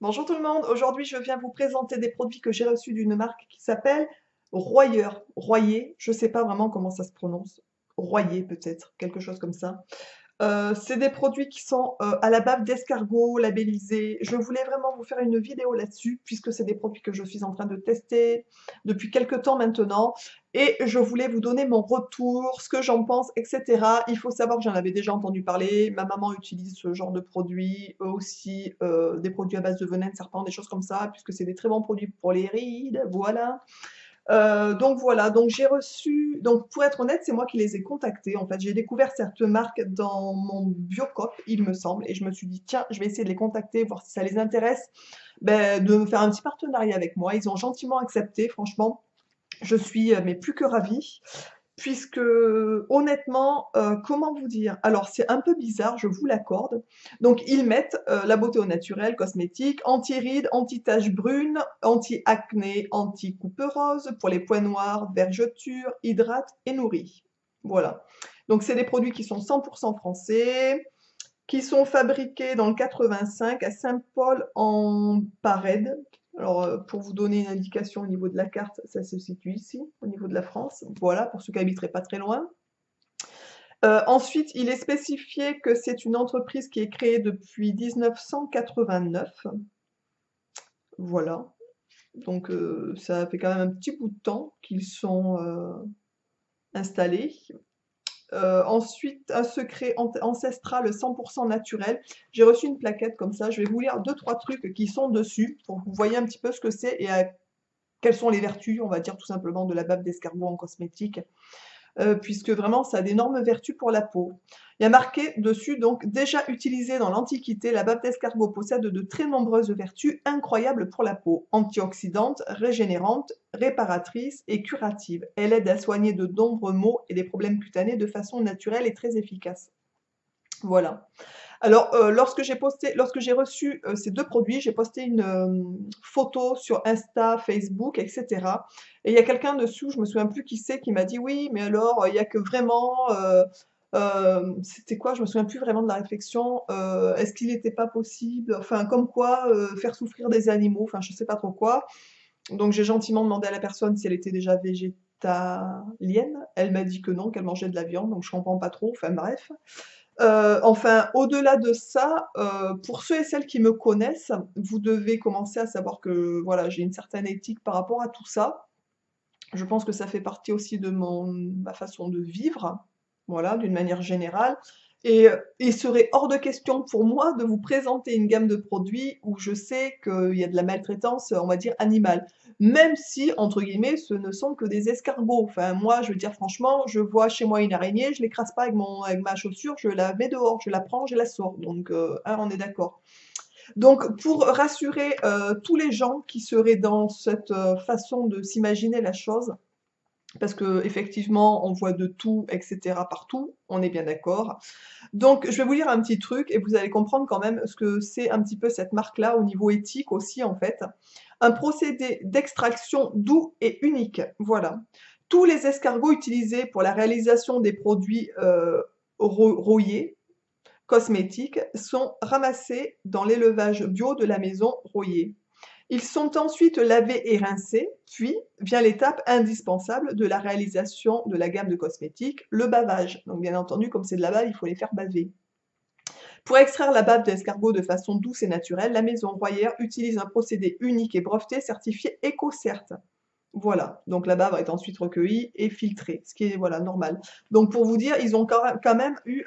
Bonjour tout le monde, aujourd'hui je viens vous présenter des produits que j'ai reçus d'une marque qui s'appelle Royer. Royer, je sais pas vraiment comment ça se prononce. Royer peut-être, quelque chose comme ça. C'est des produits qui sont à la bave d'escargot, labellisés. Je voulais vraiment vous faire une vidéo là-dessus, puisque c'est des produits que je suis en train de tester depuis quelques temps maintenant. Et je voulais vous donner mon retour, ce que j'en pense, etc. Il faut savoir que j'en avais déjà entendu parler. Ma maman utilise ce genre de produits, eux aussi des produits à base de venin de serpent, des choses comme ça, puisque c'est des très bons produits pour les rides, voilà. Donc voilà, donc j'ai reçu donc pour être honnête, c'est moi qui les ai contactés. En fait, j'ai découvert cette marque dans mon Biocoop, il me semble, et je me suis dit: «Tiens, je vais essayer de les contacter, voir si ça les intéresse, de me faire un petit partenariat avec moi». Ils ont gentiment accepté, franchement, je suis, mais plus que ravie. Puisque honnêtement, comment vous dire? Alors c'est un peu bizarre, je vous l'accorde. Donc ils mettent, la beauté au naturel, cosmétique, anti-rides, anti-taches brunes, anti-acné, anti-coupe rose, pour les points noirs, vergetures, hydrate et nourrit. Voilà. Donc c'est des produits qui sont 100 français, qui sont fabriqués dans le 85 à Saint-Paul en Parède. Alors, pour vous donner une indication au niveau de la carte, ça se situe ici, au niveau de la France. Voilà, pour ceux qui habiteraient pas très loin. Ensuite, il est spécifié que c'est une entreprise qui est créée depuis 1989. Voilà. Donc, ça fait quand même un petit bout de temps qu'ils sont installés. Ensuite, un secret ancestral 100% naturel. J'ai reçu une plaquette comme ça. Je vais vous lire deux, trois trucs qui sont dessus pour que vous voyez un petit peu ce que c'est et quelles sont les vertus, on va dire tout simplement, de la bave d'escargot en cosmétique. Puisque vraiment ça a d'énormes vertus pour la peau. Il y a marqué dessus donc: «Déjà utilisée dans l'Antiquité, la bave d'escargot possède de très nombreuses vertus incroyables pour la peau. Antioxydante, régénérante, réparatrice et curative. Elle aide à soigner de nombreux maux et des problèmes cutanés de façon naturelle et très efficace». Voilà. Alors, lorsque j'ai reçu, ces 2 produits, j'ai posté une, photo sur Insta, Facebook et cetera, et il y a quelqu'un dessous, je me souviens plus qui c'est, qui m'a dit: «Oui, mais alors, il y a que vraiment, c'était quoi? Je me souviens plus vraiment de la réflexion, est-ce qu'il n'était pas possible, enfin comme quoi, faire souffrir des animaux, enfin je sais pas trop quoi. Donc j'ai gentiment demandé à la personne si elle était déjà végétalienne. Elle m'a dit que non, qu'elle mangeait de la viande, donc je comprends pas trop, enfin bref. Enfin, au-delà de ça, pour ceux et celles qui me connaissent, vous devez commencer à savoir que, voilà, j'ai une certaine éthique par rapport à tout ça. Je pense que ça fait partie aussi de ma façon de vivre, voilà, d'une manière générale, et il serait hors de question pour moi de vous présenter une gamme de produits où je sais qu'il y a de la maltraitance, on va dire animale. Même si, entre guillemets, ce ne sont que des escargots. Enfin, moi, je veux dire franchement, je vois chez moi une araignée, je l'écrase pas avec ma chaussure, je la mets dehors, je la prends, je la sors. Donc, hein, on est d'accord. Donc, pour rassurer tous les gens qui seraient dans cette façon de s'imaginer la chose, parce que effectivement, on voit de tout, etc. partout, on est bien d'accord. Donc, je vais vous lire un petit truc et vous allez comprendre quand même ce que c'est un petit peu cette marque-là au niveau éthique aussi en fait. Un procédé d'extraction doux et unique, voilà. Tous les escargots utilisés pour la réalisation des produits Royer cosmétiques sont ramassés dans l'élevage bio de la maison Royer. Ils sont ensuite lavés et rincés, puis vient l'étape indispensable de la réalisation de la gamme de cosmétiques, le bavage. Donc bien entendu, comme c'est de la bave, il faut les faire baver. Pour extraire la bave d'escargot de façon douce et naturelle, la maison Royer utilise un procédé unique et breveté certifié EcoCert. Voilà, donc la bave est ensuite recueillie et filtrée, ce qui est voilà normal. Donc pour vous dire, ils ont quand même eu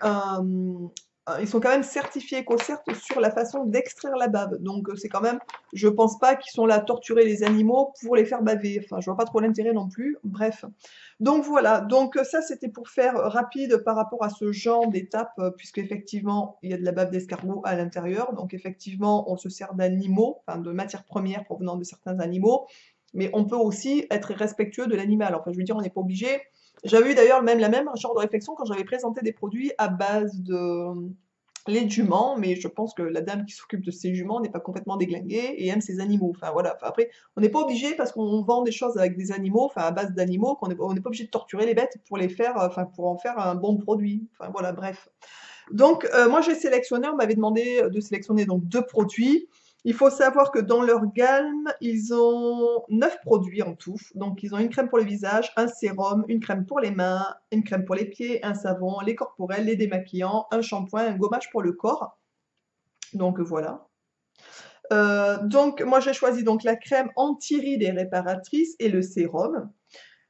ils sont quand même certifiés EcoCert sur la façon d'extraire la bave. Donc c'est quand même, je pense pas qu'ils sont là à torturer les animaux pour les faire baver. Enfin, je vois pas trop l'intérêt non plus. Bref. Donc voilà, donc ça c'était pour faire rapide par rapport à ce genre d'étape, puisque effectivement il y a de la bave d'escargot à l'intérieur. Donc effectivement, on se sert d'animaux, enfin de matières premières provenant de certains animaux, mais on peut aussi être respectueux de l'animal. Enfin, je veux dire, on n'est pas obligé. J'avais eu d'ailleurs même la même genre de réflexion quand j'avais présenté des produits à base de lait de jument, mais je pense que la dame qui s'occupe de ces juments n'est pas complètement déglinguée et aime ses animaux. Enfin voilà. Enfin, après, on n'est pas obligé parce qu'on vend des choses avec des animaux, enfin à base d'animaux, on n'est pas obligé de torturer les bêtes pour les faire, enfin pour en faire un bon produit. Enfin voilà, bref. Donc moi j'ai sélectionné, on m'avait demandé de sélectionner donc deux produits. Il faut savoir que dans leur gamme, ils ont 9 produits en tout. Donc, ils ont une crème pour le visage, un sérum, une crème pour les mains, une crème pour les pieds, un savon, les corporels, les démaquillants, un shampoing, un gommage pour le corps. Donc, voilà. Donc, moi, j'ai choisi donc la crème anti-rides et réparatrice et le sérum.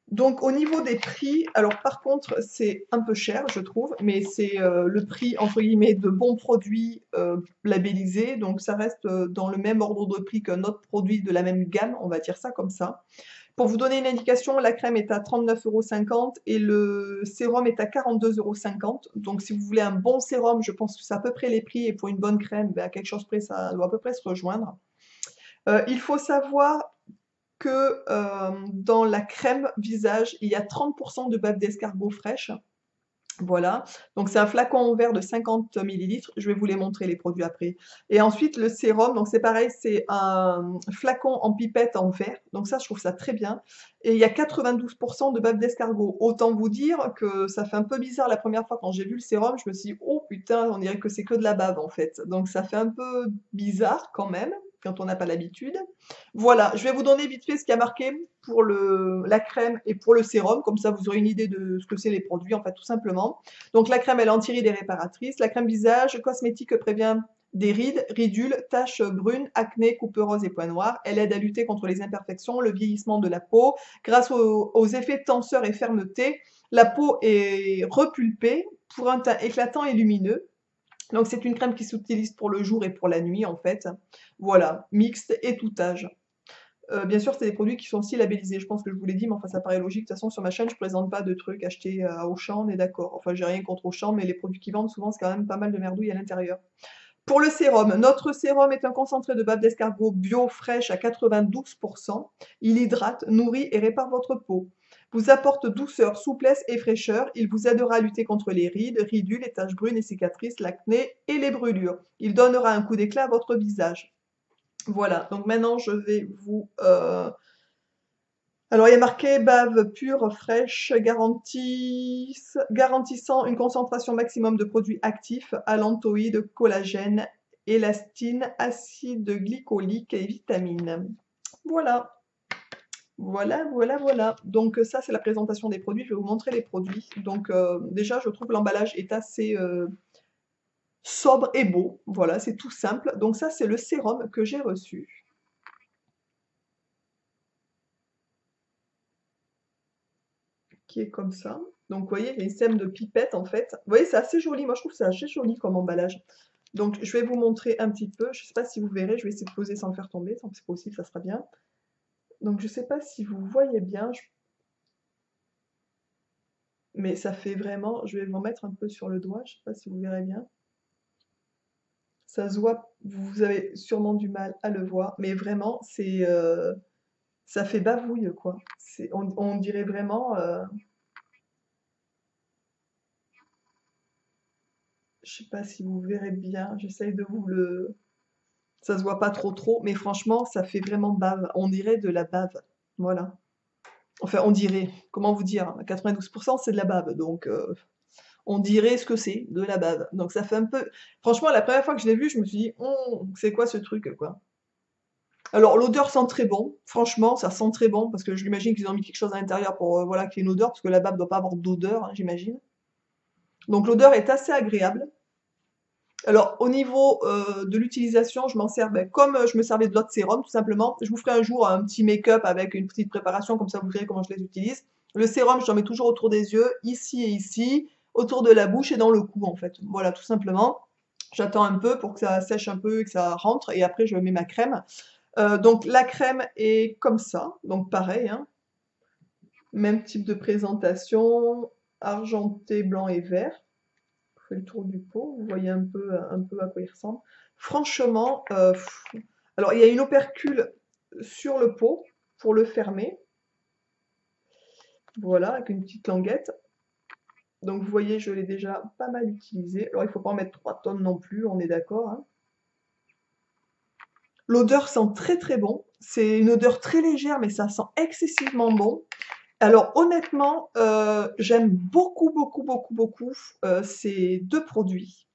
Donc au niveau des prix, alors par contre c'est un peu cher je trouve, mais c'est le prix entre guillemets de bons produits labellisés, donc ça reste dans le même ordre de prix qu'un autre produit de la même gamme, on va dire ça comme ça. Pour vous donner une indication, la crème est à 39,50 € et le sérum est à 42,50 €. Donc si vous voulez un bon sérum, je pense que c'est à peu près les prix, et pour une bonne crème, ben, à quelque chose près, ça doit à peu près se rejoindre. Il faut savoir que dans la crème visage, il y a 30% de bave d'escargot fraîche. Voilà, donc c'est un flacon en verre de 50 millilitres. Je vais vous les montrer les produits après. Et ensuite le sérum, donc c'est pareil, c'est un flacon en pipette en verre. Donc ça, je trouve ça très bien. Et il y a 92% de bave d'escargot. Autant vous dire que ça fait un peu bizarre la première fois quand j'ai vu le sérum. Je me suis dit, oh putain, on dirait que c'est que de la bave en fait. Donc ça fait un peu bizarre quand même quand on n'a pas l'habitude. Voilà, je vais vous donner vite fait ce qu'il y a marqué pour la crème et pour le sérum, comme ça vous aurez une idée de ce que c'est les produits, en fait, tout simplement. Donc la crème, elle est anti-rides et réparatrice. La crème visage, cosmétique, prévient des rides, ridules, taches brunes, acné, coupe rose et points noirs. Elle aide à lutter contre les imperfections, le vieillissement de la peau. Grâce aux effets tenseur et fermeté, la peau est repulpée pour un teint éclatant et lumineux. Donc c'est une crème qui s'utilise pour le jour et pour la nuit en fait. Voilà, mixte et tout âge. Bien sûr, c'est des produits qui sont aussi labellisés. Je pense que je vous l'ai dit, mais enfin ça paraît logique. De toute façon, sur ma chaîne, je présente pas de trucs achetés à Auchan, on est d'accord. Enfin, j'ai rien contre Auchan, mais les produits qu'ils vendent, souvent, c'est quand même pas mal de merdouilles à l'intérieur. Pour le sérum, notre sérum est un concentré de bave d'escargot bio fraîche à 92%. Il hydrate, nourrit et répare votre peau. Vous apporte douceur, souplesse et fraîcheur. Il vous aidera à lutter contre les rides, ridules, les taches brunes et cicatrices, l'acné et les brûlures. Il donnera un coup d'éclat à votre visage. Voilà, donc maintenant je vais vous... Alors il y a marqué bave pure, fraîche, garantissant une concentration maximum de produits actifs, allantoïdes, collagène, élastine, acide glycolique et vitamines. Voilà, voilà. Donc ça c'est la présentation des produits, je vais vous montrer les produits. Donc déjà je trouve que l'emballage est assez sobre et beau, voilà, c'est tout simple. Donc ça c'est le sérum que j'ai reçu. Qui est comme ça. Donc, vous voyez, il y a une système de pipette en fait. Vous voyez, c'est assez joli. Moi, je trouve que c'est assez joli comme emballage. Donc, je vais vous montrer un petit peu. Je ne sais pas si vous verrez. Je vais essayer de poser sans le faire tomber. Si c'est possible, ça sera bien. Donc, je ne sais pas si vous voyez bien. Mais ça fait vraiment... Je vais vous mettre un peu sur le doigt. Je ne sais pas si vous verrez bien. Ça se voit. Vous avez sûrement du mal à le voir. Mais vraiment, c'est... ça fait bavouille, quoi. On dirait vraiment... je sais pas si vous verrez bien, j'essaye de vous le... Ça se voit pas trop, mais franchement, ça fait vraiment bave. On dirait de la bave. Voilà. Enfin, on dirait. Comment vous dire? 92% c'est de la bave, donc on dirait ce que c'est, de la bave. Donc ça fait un peu... Franchement, la première fois que je l'ai vu, je me suis dit, c'est quoi ce truc, quoi? Alors, l'odeur sent très bon. Franchement, ça sent très bon, parce que je l'imagine qu'ils ont mis quelque chose à l'intérieur pour voilà, qu'il y ait une odeur, parce que la bave doit pas avoir d'odeur, hein, j'imagine. Donc l'odeur est assez agréable. Alors, au niveau de l'utilisation, je m'en sers comme je me servais de l'autre sérum, tout simplement. Je vous ferai un jour un petit make-up avec une petite préparation, comme ça vous verrez comment je les utilise. Le sérum, j'en mets toujours autour des yeux, ici et ici, autour de la bouche et dans le cou, en fait. Voilà, tout simplement. J'attends un peu pour que ça sèche un peu et que ça rentre, et après je mets ma crème. Donc la crème est comme ça, donc pareil, hein. Même type de présentation, argenté, blanc et vert. Fait le tour du pot, vous voyez un peu à quoi il ressemble. Franchement, alors il y a une opercule sur le pot pour le fermer, voilà, avec une petite languette. Donc vous voyez, je l'ai déjà pas mal utilisé. Alors il ne faut pas en mettre 3 tonnes non plus, on est d'accord, hein. L'odeur sent très bon. C'est une odeur très légère, mais ça sent excessivement bon. Alors honnêtement, j'aime beaucoup ces deux produits.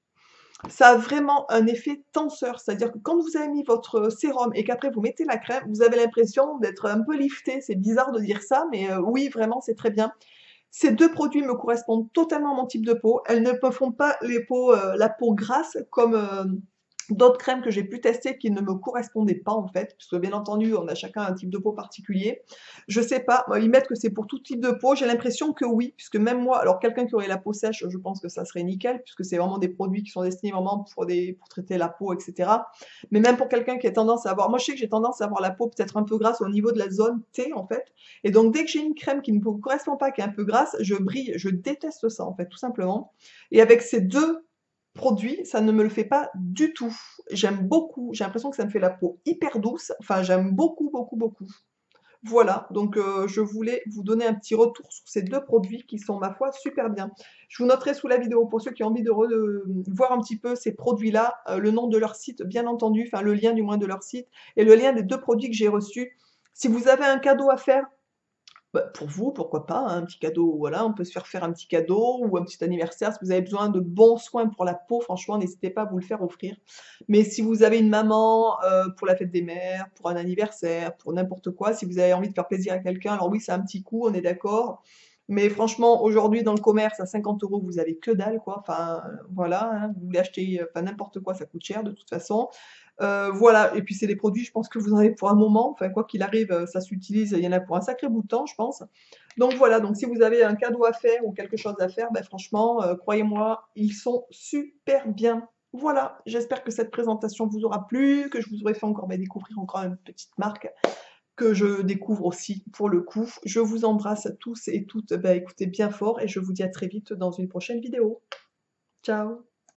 Ça a vraiment un effet tenseur, c'est-à-dire que quand vous avez mis votre sérum et qu'après vous mettez la crème, vous avez l'impression d'être un peu lifté. C'est bizarre de dire ça, mais oui, vraiment, c'est très bien. Ces 2 produits me correspondent totalement à mon type de peau. Elles ne me font pas la peau grasse comme, d'autres crèmes que j'ai pu tester qui ne me correspondaient pas en fait, parce que bien entendu, on a chacun un type de peau particulier. Je sais pas, moi, ils mettent que c'est pour tout type de peau. J'ai l'impression que oui, puisque même moi, alors quelqu'un qui aurait la peau sèche, je pense que ça serait nickel, puisque c'est vraiment des produits qui sont destinés vraiment pour traiter la peau, etc. Mais même pour quelqu'un qui a tendance à avoir, moi je sais que j'ai tendance à avoir la peau peut-être un peu grasse au niveau de la zone T en fait. Et donc dès que j'ai une crème qui ne me correspond pas, qui est un peu grasse, je brille, je déteste ça en fait, tout simplement. Et avec ces deux produit, ça ne me le fait pas du tout. J'aime beaucoup, j'ai l'impression que ça me fait la peau hyper douce. Enfin, j'aime beaucoup, beaucoup, beaucoup. Voilà, donc je voulais vous donner un petit retour sur ces 2 produits qui sont, ma foi, super bien. Je vous noterai sous la vidéo pour ceux qui ont envie de voir un petit peu ces produits-là, le nom de leur site, bien entendu, enfin le lien du moins de leur site et le lien des 2 produits que j'ai reçus. Si vous avez un cadeau à faire, bah, pour vous, pourquoi pas, hein, un petit cadeau, voilà, on peut se faire un petit cadeau ou un petit anniversaire. Si vous avez besoin de bons soins pour la peau, franchement, n'hésitez pas à vous le faire offrir. Mais si vous avez une maman, pour la fête des mères, pour un anniversaire, pour n'importe quoi, si vous avez envie de faire plaisir à quelqu'un, alors oui, c'est un petit coût, on est d'accord. Mais franchement, aujourd'hui, dans le commerce, à 50 €, vous avez que dalle, quoi. Enfin, voilà, hein, vous voulez acheter, enfin n'importe quoi, ça coûte cher de toute façon. Voilà, et puis c'est des produits, je pense que vous en avez pour un moment, enfin quoi qu'il arrive, ça s'utilise, il y en a pour un sacré bout de temps, je pense. Donc voilà, donc si vous avez un cadeau à faire ou quelque chose à faire, ben franchement, croyez-moi, ils sont super bien. Voilà, j'espère que cette présentation vous aura plu, que je vous aurai fait encore, bah, découvrir encore une petite marque que je découvre aussi pour le coup. Je vous embrasse tous et toutes, bah, écoutez bien fort et je vous dis à très vite dans une prochaine vidéo. Ciao.